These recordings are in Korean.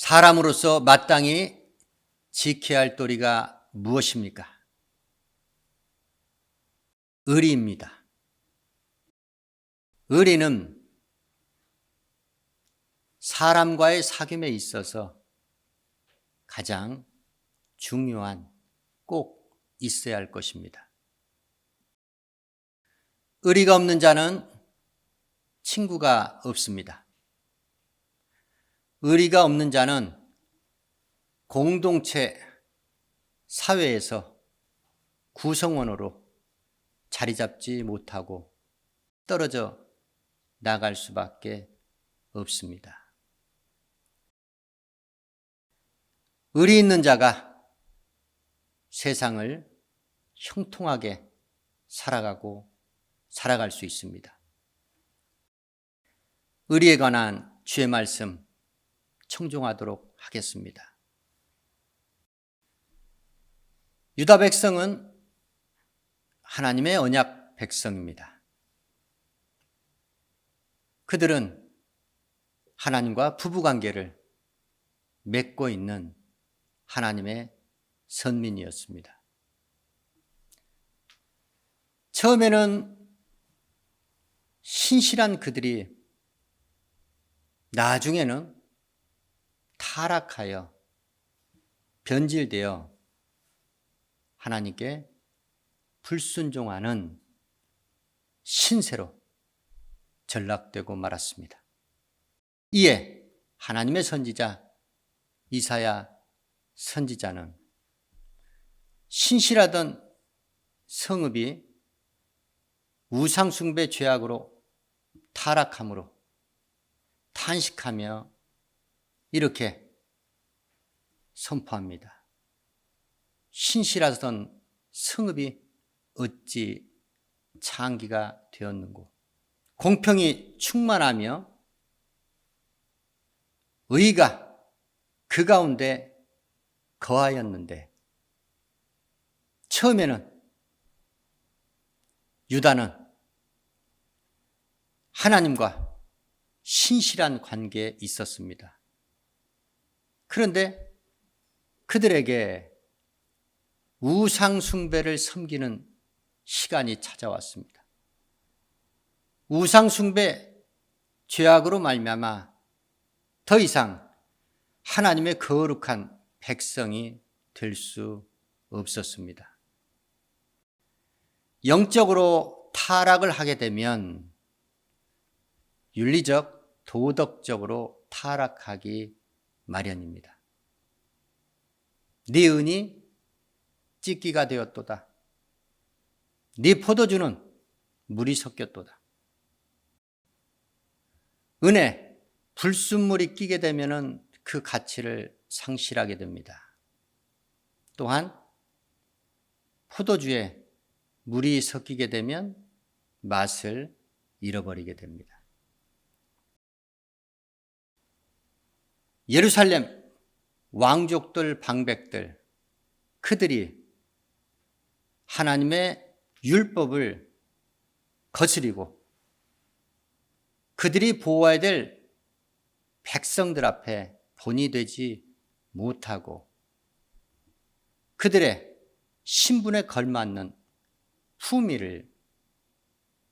사람으로서 마땅히 지켜야 할 도리가 무엇입니까? 의리입니다. 의리는 사람과의 사귐에 있어서 가장 중요한, 꼭 있어야 할 것입니다. 의리가 없는 자는 친구가 없습니다. 의리가 없는 자는 공동체, 사회에서 구성원으로 자리 잡지 못하고 떨어져 나갈 수밖에 없습니다. 의리 있는 자가 세상을 형통하게 살아갈 수 있습니다. 의리에 관한 주의 말씀 청종하도록 하겠습니다. 유다 백성은 하나님의 언약 백성입니다. 그들은 하나님과 부부관계를 맺고 있는 하나님의 선민이었습니다. 처음에는 신실한 그들이 나중에는 타락하여 변질되어 하나님께 불순종하는 신세로 전락되고 말았습니다. 이에 하나님의 선지자 이사야 선지자는 신실하던 성읍이 우상숭배 죄악으로 타락함으로 탄식하며 이렇게 선포합니다. 신실하던 성읍이 어찌 창기가 되었는고. 공평이 충만하며 의가 그 가운데 거하였는데, 처음에는 유다는 하나님과 신실한 관계에 있었습니다. 그런데 그들에게 우상숭배를 섬기는 시간이 찾아왔습니다. 우상숭배 죄악으로 말미암아 더 이상 하나님의 거룩한 백성이 될 수 없었습니다. 영적으로 타락을 하게 되면 윤리적, 도덕적으로 타락하기 마련입니다. 네 은이 찢기가 되었도다. 네 포도주는 물이 섞였도다. 은에 불순물이 끼게 되면 그 가치를 상실하게 됩니다. 또한 포도주에 물이 섞이게 되면 맛을 잃어버리게 됩니다. 예루살렘 왕족들, 방백들, 그들이 하나님의 율법을 거스리고 그들이 보호해야 될 백성들 앞에 본이 되지 못하고 그들의 신분에 걸맞는 품위를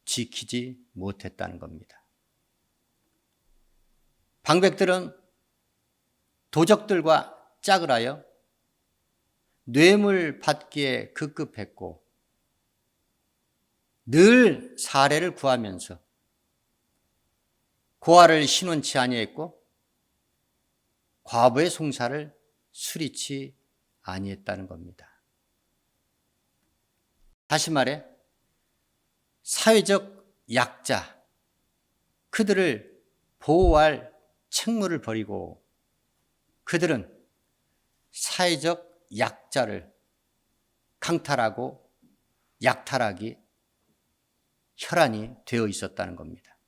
지키지 못했다는 겁니다. 방백들은 도적들과 짝을 하여 뇌물 받기에 급급했고 늘 사례를 구하면서 고아를 신원치 아니했고 과부의 송사를 수리치 아니했다는 겁니다. 다시 말해 사회적 약자, 그들을 보호할 책무를 버리고 그들은 사회적 약자를 강탈하고 약탈하기 혈안이 되어 있었다는 겁니다.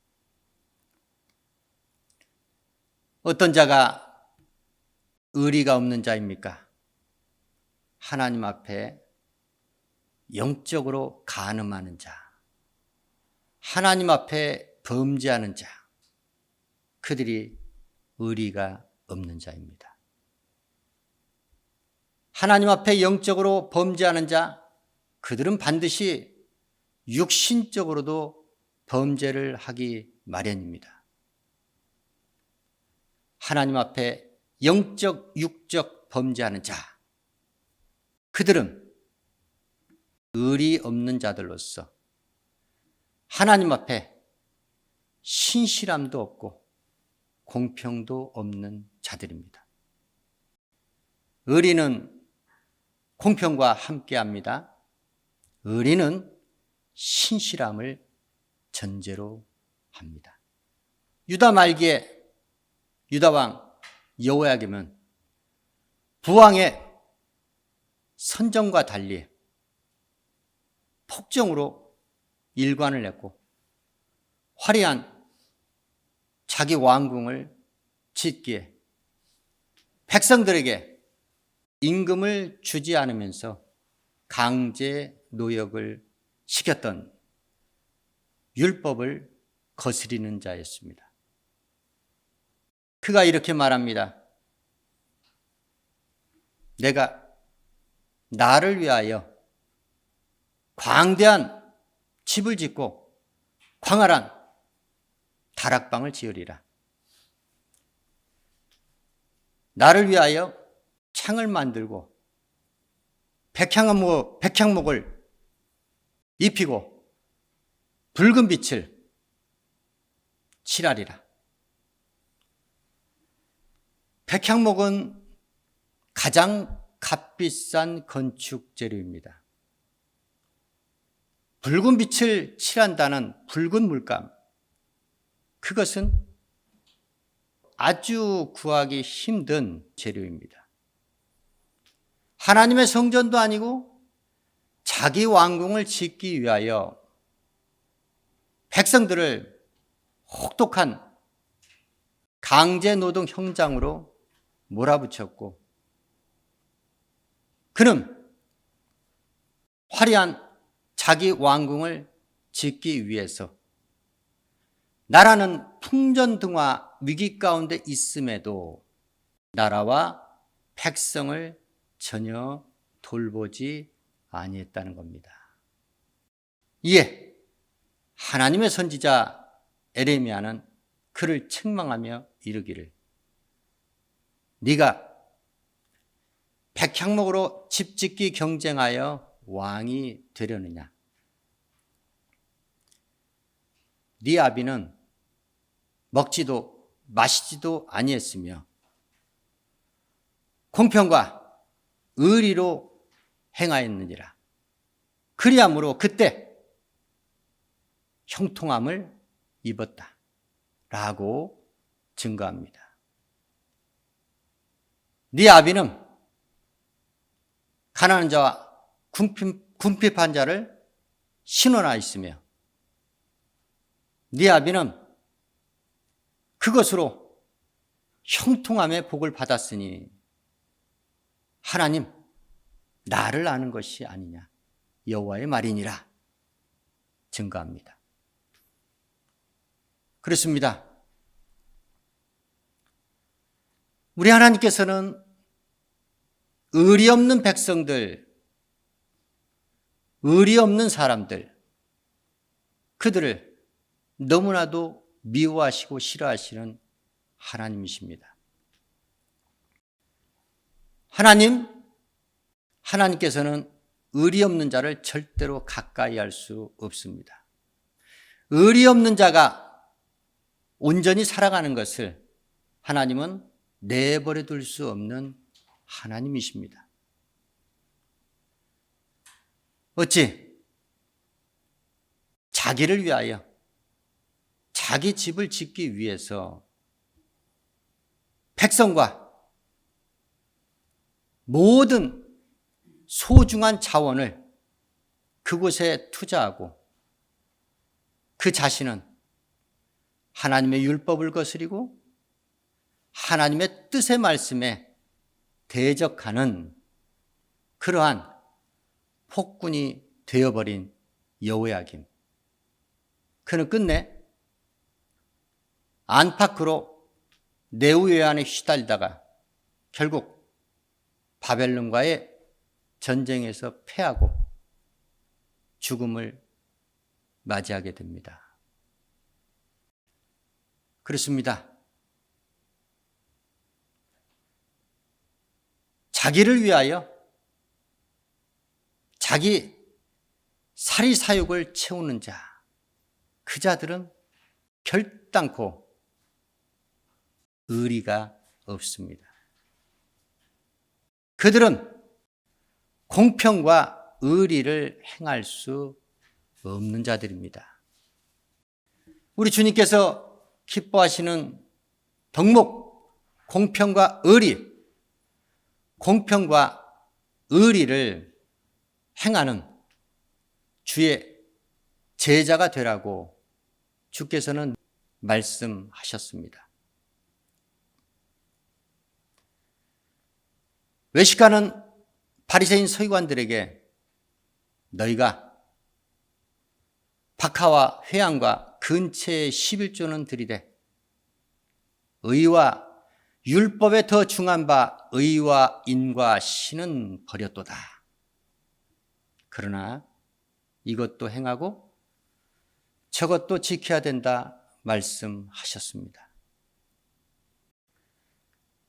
어떤 자가 의리가 없는 자입니까? 하나님 앞에 영적으로 간음하는 자, 하나님 앞에 범죄하는 자, 그들이 의리가 없는 자입니다. 하나님 앞에 영적으로 범죄하는 자, 그들은 반드시 육신적으로도 범죄를 하기 마련입니다. 하나님 앞에 영적, 육적 범죄하는 자, 그들은 의리 없는 자들로서 하나님 앞에 신실함도 없고 공평도 없는 자들입니다. 의리는 공평과 함께합니다. 의리는 신실함을 전제로 합니다. 유다 말기에 유다왕 여호야김은 부왕의 선정과 달리 폭정으로 일관을 했고 화려한 자기 왕궁을 짓기에 백성들에게 임금을 주지 않으면서 강제 노역을 시켰던 율법을 거스리는 자였습니다. 그가 이렇게 말합니다. 내가 나를 위하여 광대한 집을 짓고 광활한 다락방을 지으리라. 나를 위하여 창을 만들고 백향목을 입히고 붉은 빛을 칠하리라. 백향목은 가장 값비싼 건축 재료입니다. 붉은 빛을 칠한다는 붉은 물감, 그것은 아주 구하기 힘든 재료입니다. 하나님의 성전도 아니고 자기 왕궁을 짓기 위하여 백성들을 혹독한 강제노동 형장으로 몰아붙였고, 그는 화려한 자기 왕궁을 짓기 위해서 나라는 풍전등화 위기 가운데 있음에도 나라와 백성을 전혀 돌보지 아니했다는 겁니다. 이에 하나님의 선지자 에레미야는 그를 책망하며 이르기를, 네가 백향목으로 집 짓기 경쟁하여 왕이 되려느냐? 네 아비는 먹지도 마시지도 아니했으며 공평과 의리로 행하였느니라. 그리함으로 그때 형통함을 입었다 라고 증거합니다. 네 아비는 가난한 자와 궁핍한 자를 신원하였으며 네 아비는 그것으로 형통함의 복을 받았으니 하나님 나를 아는 것이 아니냐, 여호와의 말이니라 증거합니다. 그렇습니다. 우리 하나님께서는 의리 없는 백성들, 의리 없는 사람들, 그들을 너무나도 미워하시고 싫어하시는 하나님이십니다. 하나님께서는 의리 없는 자를 절대로 가까이 할 수 없습니다. 의리 없는 자가 온전히 살아가는 것을 하나님은 내버려 둘 수 없는 하나님이십니다. 어찌 자기를 위하여 자기 집을 짓기 위해서 백성과 모든 소중한 자원을 그곳에 투자하고 그 자신은 하나님의 율법을 거스리고 하나님의 뜻의 말씀에 대적하는 그러한 폭군이 되어버린 여호야김. 그는 끝내 안팎으로 내후회한에 휘달리다가 결국 바벨론과의 전쟁에서 패하고 죽음을 맞이하게 됩니다. 그렇습니다. 자기를 위하여 자기 사리사욕을 채우는 자, 그 자들은 결단코 의리가 없습니다. 그들은 공평과 의리를 행할 수 없는 자들입니다. 우리 주님께서 기뻐하시는 덕목, 공평과 의리, 공평과 의리를 행하는 주의 제자가 되라고 주께서는 말씀하셨습니다. 외식하는 바리새인 서기관들에게 너희가 박하와 회향과 근체의 11조는 드리되 의와 율법에 더 중한 바 의와 인과 신은 버렸도다. 그러나 이것도 행하고 저것도 지켜야 된다 말씀하셨습니다.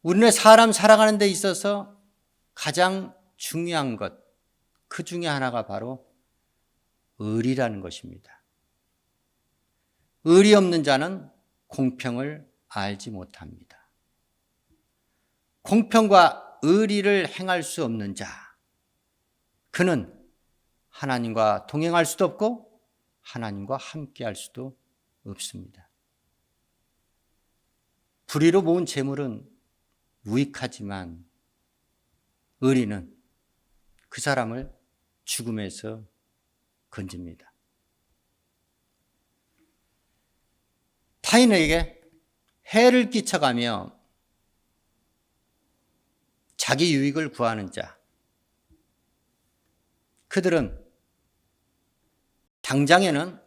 우리네 사람 살아가는 데 있어서 가장 중요한 것, 그 중에 하나가 바로 의리라는 것입니다. 의리 없는 자는 공평을 알지 못합니다. 공평과 의리를 행할 수 없는 자, 그는 하나님과 동행할 수도 없고 하나님과 함께할 수도 없습니다. 불의로 모은 재물은 무익하지만 의리는 그 사람을 죽음에서 건집니다. 타인에게 해를 끼쳐가며 자기 유익을 구하는 자, 그들은 당장에는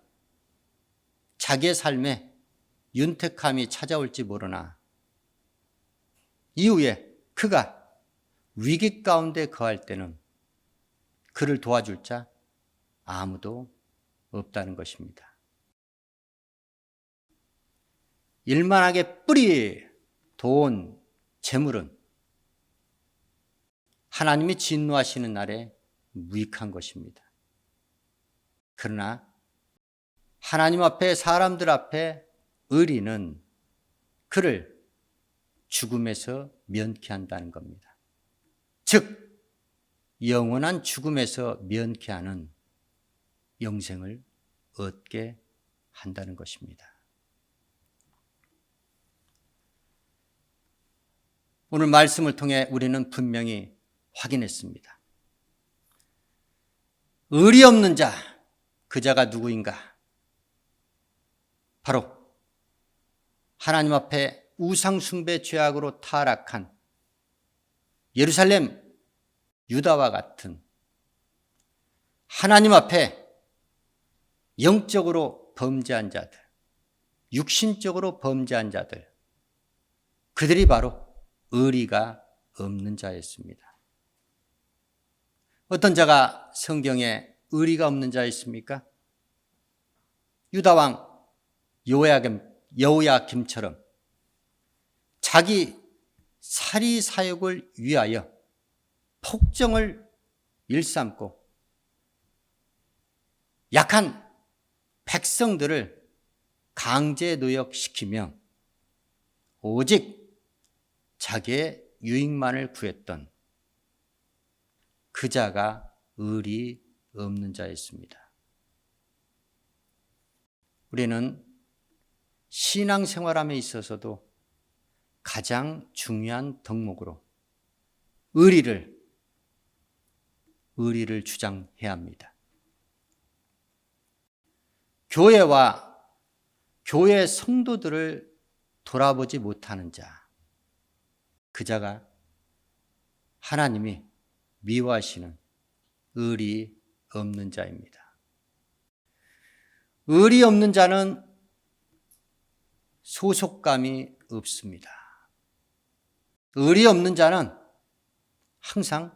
자기의 삶에 윤택함이 찾아올지 모르나 이후에 그가 위기 가운데 거할 때는 그를 도와줄 자 아무도 없다는 것입니다. 일만하게 뿌리, 돈, 재물은 하나님이 진노하시는 날에 무익한 것입니다. 그러나 하나님 앞에 사람들 앞에 의리는 그를 죽음에서 면케한다는 겁니다. 즉 영원한 죽음에서 면케하는 영생을 얻게 한다는 것입니다. 오늘 말씀을 통해 우리는 분명히 확인했습니다. 의리 없는 자, 그 자가 누구인가? 바로 하나님 앞에 우상숭배 죄악으로 타락한 예루살렘 유다와 같은 하나님 앞에 영적으로 범죄한 자들, 육신적으로 범죄한 자들, 그들이 바로 의리가 없는 자였습니다. 어떤 자가 성경에 의리가 없는 자 있습니까? 유다왕 여호야김처럼 자기 사리사욕을 위하여 폭정을 일삼고 약한 백성들을 강제 노역시키며 오직 자기의 유익만을 구했던 그 자가 의리 없는 자였습니다. 우리는 신앙생활함에 있어서도 가장 중요한 덕목으로 의리를 주장해야 합니다. 교회와 교회 성도들을 돌아보지 못하는 자, 그 자가 하나님이 미워하시는 의리 없는 자입니다. 의리 없는 자는 소속감이 없습니다. 의리 없는 자는 항상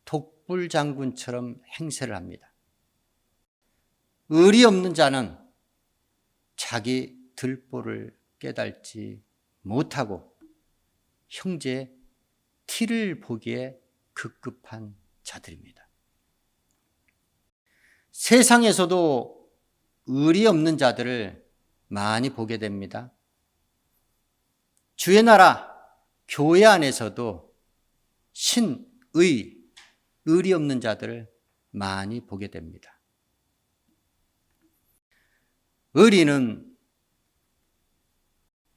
독불장군처럼 행세를 합니다. 의리 없는 자는 자기 들보를 깨달지 못하고 형제의 티를 보기에 급급한 자들입니다. 세상에서도 의리 없는 자들을 많이 보게 됩니다. 주의 나라 교회 안에서도 의리 없는 자들을 많이 보게 됩니다. 의리는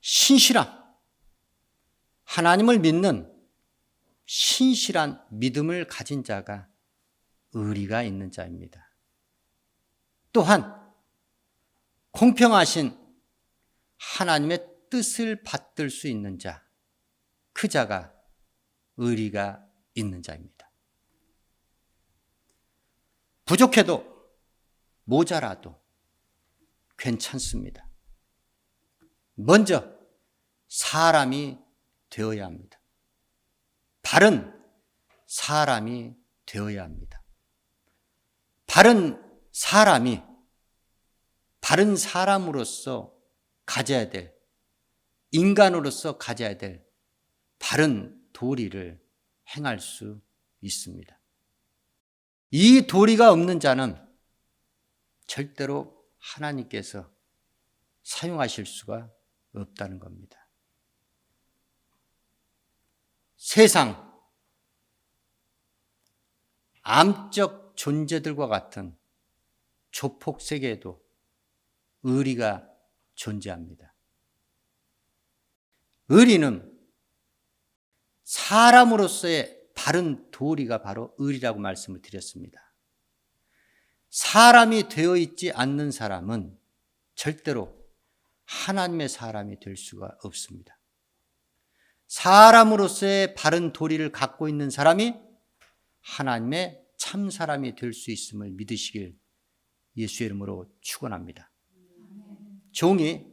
신실함, 하나님을 믿는 신실한 믿음을 가진 자가 의리가 있는 자입니다. 또한 공평하신 하나님의 뜻을 받들 수 있는 자, 그 자가 의리가 있는 자입니다. 부족해도 모자라도 괜찮습니다. 먼저 사람이 되어야 합니다. 바른 사람이 되어야 합니다. 바른 사람이 바른 사람으로서 가져야 될, 인간으로서 가져야 될 바른 도리를 행할 수 있습니다. 이 도리가 없는 자는 절대로 하나님께서 사용하실 수가 없다는 겁니다. 세상 암적 존재들과 같은 조폭 세계에도 의리가 존재합니다. 의리는 사람으로서의 바른 도리가 바로 의리라고 말씀을 드렸습니다. 사람이 되어 있지 않는 사람은 절대로 하나님의 사람이 될 수가 없습니다. 사람으로서의 바른 도리를 갖고 있는 사람이 하나님의 참 사람이 될 수 있음을 믿으시길 예수의 이름으로 축원합니다. 종이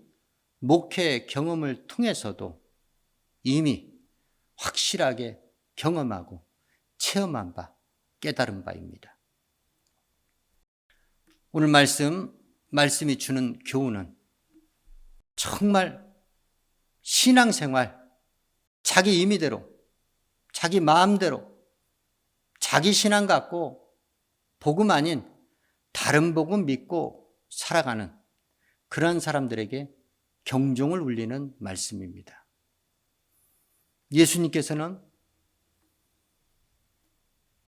목회 경험을 통해서도 이미 확실하게 경험하고 체험한 바, 깨달은 바입니다. 오늘 말씀이 주는 교훈은 정말 신앙생활, 자기 임의대로, 자기 마음대로, 자기 신앙 갖고 복음 아닌 다른 복음 믿고 살아가는 그런 사람들에게 경종을 울리는 말씀입니다. 예수님께서는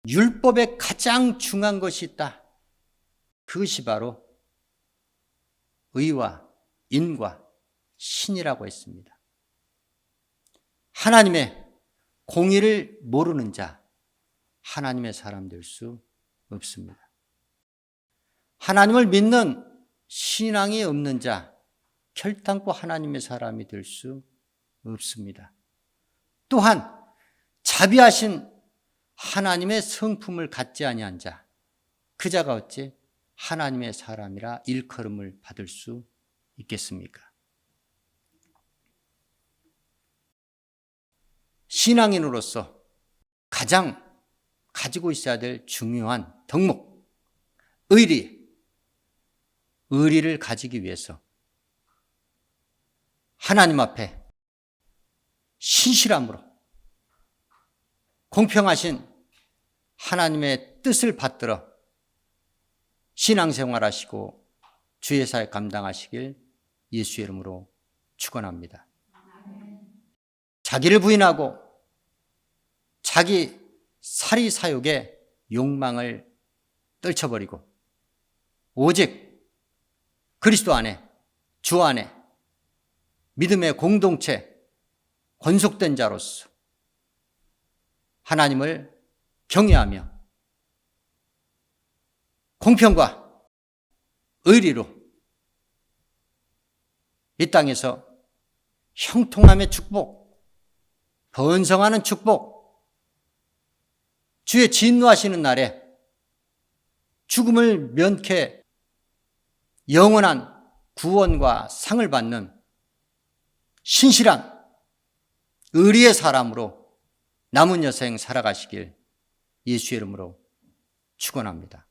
율법에 가장 중요한 것이 있다. 그것이 바로 의와 인과 신이라고 했습니다. 하나님의 공의를 모르는 자, 하나님의 사람 될 수 없습니다. 하나님을 믿는 신앙이 없는 자, 결단코 하나님의 사람이 될 수 없습니다. 또한 자비하신 하나님의 성품을 갖지 아니한 자, 그 자가 어찌 하나님의 사람이라 일컬음을 받을 수 있겠습니까? 신앙인으로서 가장 가지고 있어야 될 중요한 덕목, 의리를 가지기 위해서 하나님 앞에 신실함으로 공평하신 하나님의 뜻을 받들어 신앙생활하시고 주의 사역 감당하시길 예수의 이름으로 축원합니다. 자기를 부인하고 자기 사리사욕의 욕망을 떨쳐버리고 오직 그리스도 안에, 주 안에 믿음의 공동체 권속된 자로서 하나님을 경외하며 공평과 의리로 이 땅에서 형통함의 축복, 번성하는 축복, 주의 진노하시는 날에 죽음을 면케 영원한 구원과 상을 받는 신실한 의리의 사람으로 남은 여생 살아가시길 예수의 이름으로 축원합니다.